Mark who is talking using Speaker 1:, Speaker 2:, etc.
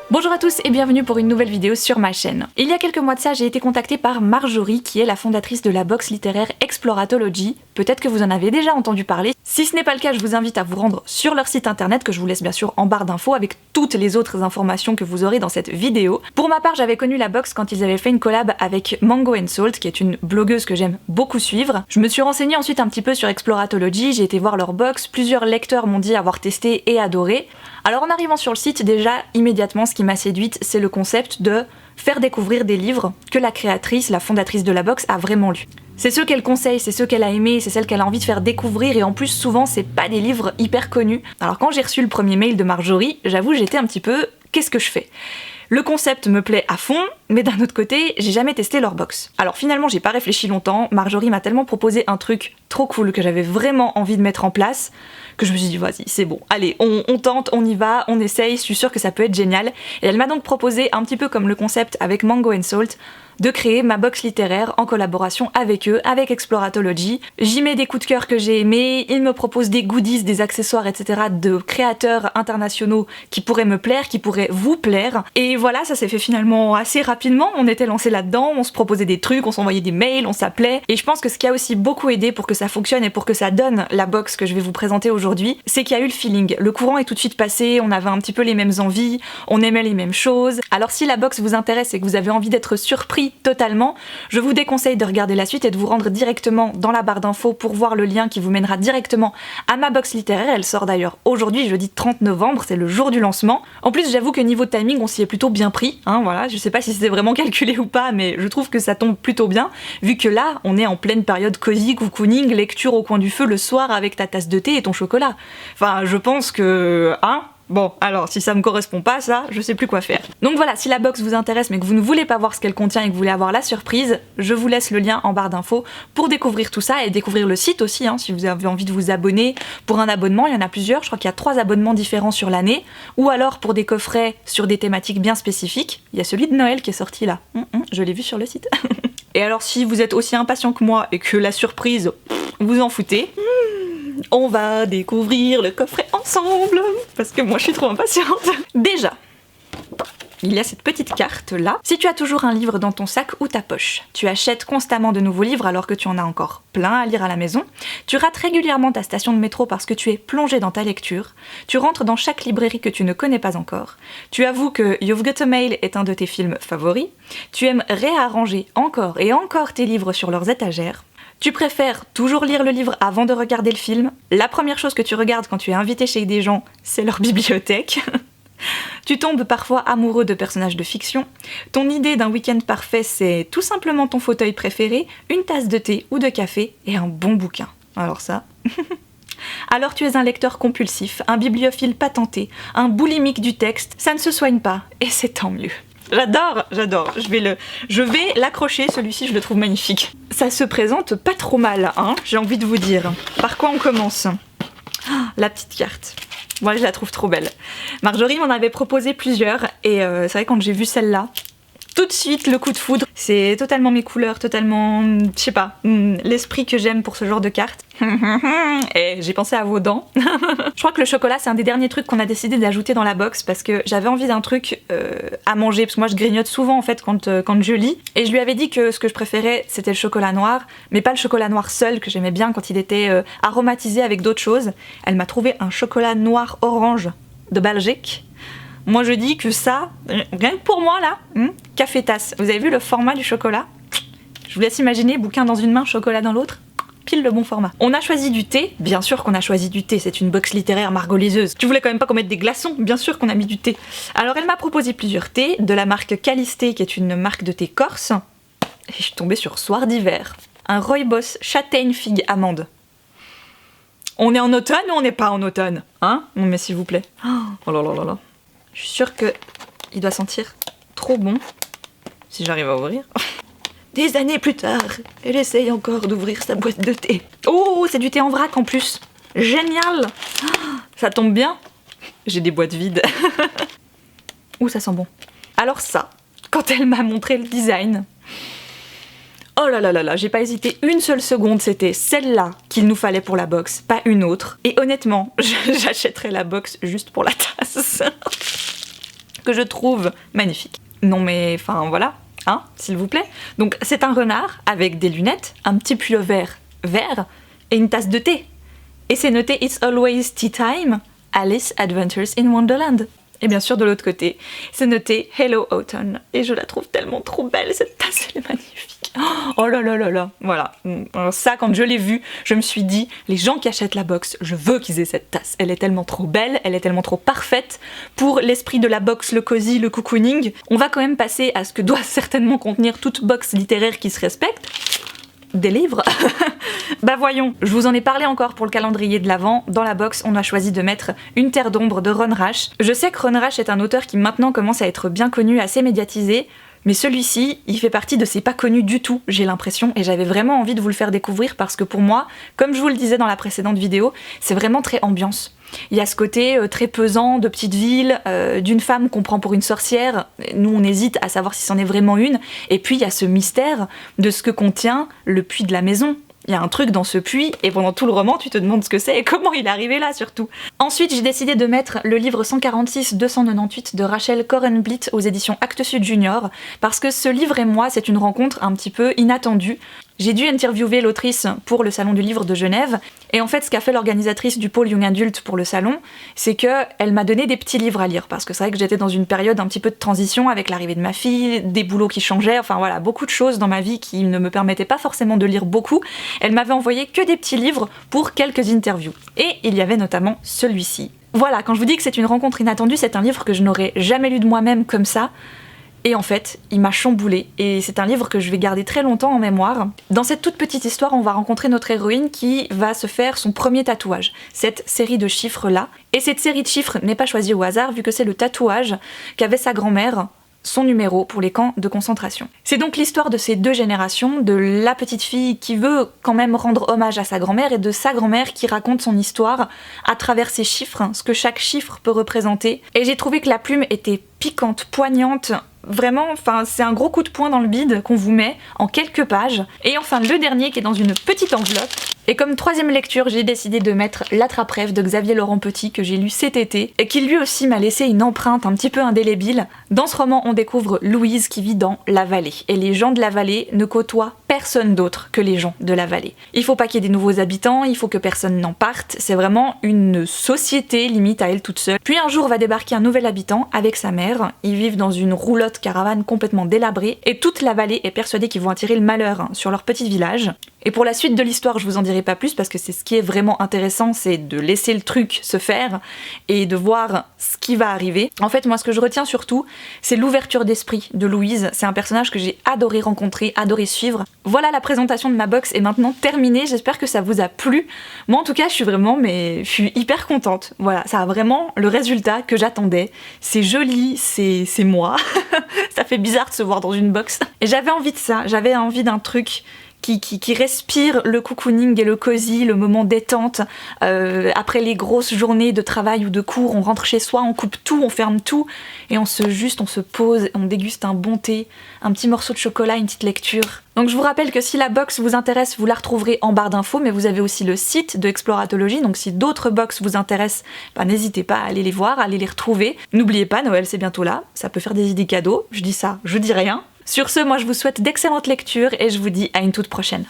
Speaker 1: Bonjour à tous et bienvenue pour une nouvelle vidéo sur ma chaîne. Il y a quelques mois de ça, j'ai été contactée par Marjorie, qui est la fondatrice de la box littéraire Exploratology. Peut-être que vous en avez déjà entendu parler. Si ce n'est pas le cas, je vous invite à vous rendre sur leur site internet, que je vous laisse bien sûr en barre d'infos, avec toutes les autres informations que vous aurez dans cette vidéo. Pour ma part, j'avais connu la box quand ils avaient fait une collab avec Mango & Salt, qui est une blogueuse que j'aime beaucoup suivre. Je me suis renseignée ensuite un petit peu sur Exploratology, j'ai été voir leur box, plusieurs lecteurs m'ont dit avoir testé et adoré. Alors en arrivant sur le site, déjà, immédiatement, ce qui m'a séduite, c'est le concept de faire découvrir des livres que la créatrice, la fondatrice de la box, a vraiment lus. C'est ceux qu'elle conseille, c'est ceux qu'elle a aimés, c'est celles qu'elle a envie de faire découvrir, et en plus souvent c'est pas des livres hyper connus. Alors quand j'ai reçu le premier mail de Marjorie, j'avoue j'étais un petit peu « qu'est-ce que je fais ?» Le concept me plaît à fond, mais d'un autre côté, j'ai jamais testé leur box. Alors finalement, j'ai pas réfléchi longtemps, Marjorie m'a tellement proposé un truc trop cool que j'avais vraiment envie de mettre en place, que je me suis dit vas-y, c'est bon, allez, on tente, on y va, on essaye, je suis sûre que ça peut être génial. Et elle m'a donc proposé, un petit peu comme le concept avec Mango & Salt, de créer ma box littéraire en collaboration avec eux, avec Exploratology. J'y mets des coups de cœur que j'ai aimés, ils me proposent des goodies, des accessoires, etc. de créateurs internationaux qui pourraient me plaire, qui pourraient vous plaire. Et voilà, ça s'est fait finalement assez rapidement, on était lancés là-dedans, on se proposait des trucs, on s'envoyait des mails, on s'appelait. Et je pense que ce qui a aussi beaucoup aidé pour que ça fonctionne et pour que ça donne la box que je vais vous présenter aujourd'hui, c'est qu'il y a eu le feeling. Le courant est tout de suite passé, on avait un petit peu les mêmes envies, on aimait les mêmes choses. Alors si la box vous intéresse et que vous avez envie d'être surpris totalement, je vous déconseille de regarder la suite et de vous rendre directement dans la barre d'infos pour voir le lien qui vous mènera directement à ma box littéraire. Elle sort d'ailleurs aujourd'hui, jeudi 30 novembre, c'est le jour du lancement. En plus, j'avoue que niveau timing, on s'y est plutôt bien pris, hein, voilà. Je sais pas si c'était vraiment calculé ou pas, mais je trouve que ça tombe plutôt bien, vu que là, on est en pleine période cosy, cocooning, lecture au coin du feu le soir avec ta tasse de thé et ton chocolat. Enfin, je pense que... hein ? Bon, alors, si ça me correspond pas, ça, je sais plus quoi faire. Donc voilà, si la box vous intéresse mais que vous ne voulez pas voir ce qu'elle contient et que vous voulez avoir la surprise, je vous laisse le lien en barre d'infos pour découvrir tout ça et découvrir le site aussi, hein, si vous avez envie de vous abonner. Pour un abonnement, il y en a plusieurs, je crois qu'il y a 3 abonnements différents sur l'année, ou alors pour des coffrets sur des thématiques bien spécifiques. Il y a celui de Noël qui est sorti là, je l'ai vu sur le site. Et alors si vous êtes aussi impatient que moi et que la surprise, vous en foutez, on va découvrir le coffret ensemble, parce que moi je suis trop impatiente. Déjà, il y a cette petite carte là. Si tu as toujours un livre dans ton sac ou ta poche, tu achètes constamment de nouveaux livres alors que tu en as encore plein à lire à la maison, tu rates régulièrement ta station de métro parce que tu es plongé dans ta lecture, tu rentres dans chaque librairie que tu ne connais pas encore, tu avoues que You've Got a Mail est un de tes films favoris, tu aimes réarranger encore et encore tes livres sur leurs étagères, tu préfères toujours lire le livre avant de regarder le film. La première chose que tu regardes quand tu es invité chez des gens, c'est leur bibliothèque. Tu tombes parfois amoureux de personnages de fiction. Ton idée d'un week-end parfait, c'est tout simplement ton fauteuil préféré, une tasse de thé ou de café et un bon bouquin. Alors ça... Alors tu es un lecteur compulsif, un bibliophile patenté, un boulimique du texte, ça ne se soigne pas, et c'est tant mieux. J'adore, je vais l'accrocher, celui-ci je le trouve magnifique. Ça se présente pas trop mal, hein, j'ai envie de vous dire. Par quoi on commence ? La petite carte. Moi je la trouve trop belle. Marjorie m'en avait proposé plusieurs, et c'est vrai quand j'ai vu celle-là, tout de suite le coup de foudre. C'est totalement mes couleurs, totalement, je sais pas, l'esprit que j'aime pour ce genre de carte. Et j'ai pensé à vos dents. Je crois que le chocolat c'est un des derniers trucs qu'on a décidé d'ajouter dans la box parce que j'avais envie d'un truc à manger, parce que moi je grignote souvent en fait quand je lis. Et je lui avais dit que ce que je préférais c'était le chocolat noir, mais pas le chocolat noir seul que j'aimais bien quand il était aromatisé avec d'autres choses. Elle m'a trouvé un chocolat noir orange de Belgique. Moi je dis que ça, rien que pour moi là, café tasse. Vous avez vu le format du chocolat ? Je vous laisse imaginer, bouquin dans une main, chocolat dans l'autre. Pile le bon format. On a choisi du thé, bien sûr qu'on a choisi du thé, c'est une box littéraire margoliseuse. Tu voulais quand même pas qu'on mette des glaçons, bien sûr qu'on a mis du thé. Alors elle m'a proposé plusieurs thés, de la marque Calisthé qui est une marque de thé corse. Et je suis tombée sur Soir d'hiver. Un rooibos châtaigne figue amande. On est en automne ou on n'est pas en automne ? Hein ? Non mais s'il vous plaît. Oh là là là là. Je suis sûre que il doit sentir trop bon, si j'arrive à ouvrir. Des années plus tard, elle essaye encore d'ouvrir sa boîte de thé. Oh, c'est du thé en vrac en plus. Génial. Ça tombe bien. J'ai des boîtes vides. Ouh, ça sent bon. Alors ça, quand elle m'a montré le design... Oh là là là là, j'ai pas hésité une seule seconde, c'était celle-là qu'il nous fallait pour la box, pas une autre. Et honnêtement, j'achèterais la box juste pour la tasse. que je trouve magnifique. Non mais, enfin voilà, hein, s'il vous plaît. Donc c'est un renard avec des lunettes, un petit pullover vert et une tasse de thé. Et c'est noté It's always tea time, Alice Adventures in Wonderland. Et bien sûr de l'autre côté, c'est noté Hello Autumn. Et je la trouve tellement trop belle, cette tasse, elle est magnifique. Oh là là là là, voilà. Alors ça, quand je l'ai vue, je me suis dit, les gens qui achètent la box, je veux qu'ils aient cette tasse. Elle est tellement trop belle, elle est tellement trop parfaite pour l'esprit de la box, le cosy, le cocooning. On va quand même passer à ce que doit certainement contenir toute box littéraire qui se respecte. Des livres. Bah voyons, je vous en ai parlé encore pour le calendrier de l'Avent. Dans la box, on a choisi de mettre Une terre d'ombre de Ron Rash. Je sais que Ron Rash est un auteur qui maintenant commence à être bien connu, assez médiatisé, mais celui-ci, il fait partie de ces pas connus du tout, j'ai l'impression, et j'avais vraiment envie de vous le faire découvrir parce que pour moi, comme je vous le disais dans la précédente vidéo, c'est vraiment très ambiance. Il y a ce côté très pesant de petite ville, d'une femme qu'on prend pour une sorcière, nous on hésite à savoir si c'en est vraiment une, et puis il y a ce mystère de ce que contient le puits de la maison. Il y a un truc dans ce puits, et pendant tout le roman, tu te demandes ce que c'est et comment il est arrivé là surtout. Ensuite, j'ai décidé de mettre le livre 146-298 de Rachel Korenblit aux éditions Actes Sud Junior, parce que ce livre et moi, c'est une rencontre un petit peu inattendue. J'ai dû interviewer l'autrice pour le salon du livre de Genève, et en fait ce qu'a fait l'organisatrice du pôle Young Adult pour le salon, c'est qu'elle m'a donné des petits livres à lire, parce que c'est vrai que j'étais dans une période un petit peu de transition avec l'arrivée de ma fille, des boulots qui changeaient, enfin voilà, beaucoup de choses dans ma vie qui ne me permettaient pas forcément de lire beaucoup. Elle m'avait envoyé que des petits livres pour quelques interviews, et il y avait notamment celui-ci. Voilà, quand je vous dis que c'est une rencontre inattendue, c'est un livre que je n'aurais jamais lu de moi-même comme ça. Et en fait, il m'a chamboulée, et c'est un livre que je vais garder très longtemps en mémoire. Dans cette toute petite histoire, on va rencontrer notre héroïne qui va se faire son premier tatouage, cette série de chiffres-là. Et cette série de chiffres n'est pas choisie au hasard, vu que c'est le tatouage qu'avait sa grand-mère, son numéro pour les camps de concentration. C'est donc l'histoire de ces deux générations, de la petite fille qui veut quand même rendre hommage à sa grand-mère et de sa grand-mère qui raconte son histoire à travers ces chiffres, ce que chaque chiffre peut représenter. Et j'ai trouvé que la plume était piquante, poignante, vraiment, enfin c'est un gros coup de poing dans le bide qu'on vous met en quelques pages. Et enfin le dernier qui est dans une petite enveloppe. Et comme troisième lecture, j'ai décidé de mettre L'Attrape-Rêve de Xavier Laurent Petit que j'ai lu cet été et qui lui aussi m'a laissé une empreinte un petit peu indélébile. Dans ce roman, on découvre Louise qui vit dans la vallée et les gens de la vallée ne côtoient personne d'autre que les gens de la vallée. Il faut pas qu'il y ait des nouveaux habitants, il faut que personne n'en parte, c'est vraiment une société limite à elle toute seule. Puis un jour va débarquer un nouvel habitant avec sa mère, ils vivent dans une roulotte caravane complètement délabrée et toute la vallée est persuadée qu'ils vont attirer le malheur sur leur petit village. Et pour la suite de l'histoire, je vous en dirai pas plus parce que c'est ce qui est vraiment intéressant, c'est de laisser le truc se faire et de voir ce qui va arriver. En fait, moi ce que je retiens surtout, c'est l'ouverture d'esprit de Louise. C'est un personnage que j'ai adoré rencontrer, adoré suivre. Voilà, la présentation de ma box est maintenant terminée, j'espère que ça vous a plu. Moi en tout cas, je suis hyper contente. Voilà, ça a vraiment le résultat que j'attendais. C'est joli, c'est moi. Ça fait bizarre de se voir dans une box. Et j'avais envie de ça, j'avais envie d'un truc qui respire le cocooning et le cosy, le moment détente. Après les grosses journées de travail ou de cours, on rentre chez soi, on coupe tout, on ferme tout, et on se pose, on déguste un bon thé, un petit morceau de chocolat, une petite lecture. Donc je vous rappelle que si la box vous intéresse, vous la retrouverez en barre d'infos, mais vous avez aussi le site de Exploratologie, donc si d'autres box vous intéressent, n'hésitez pas à aller les voir, à aller les retrouver. N'oubliez pas, Noël c'est bientôt là, ça peut faire des idées cadeaux, je dis ça, je dis rien. Sur ce, moi je vous souhaite d'excellentes lectures et je vous dis à une toute prochaine.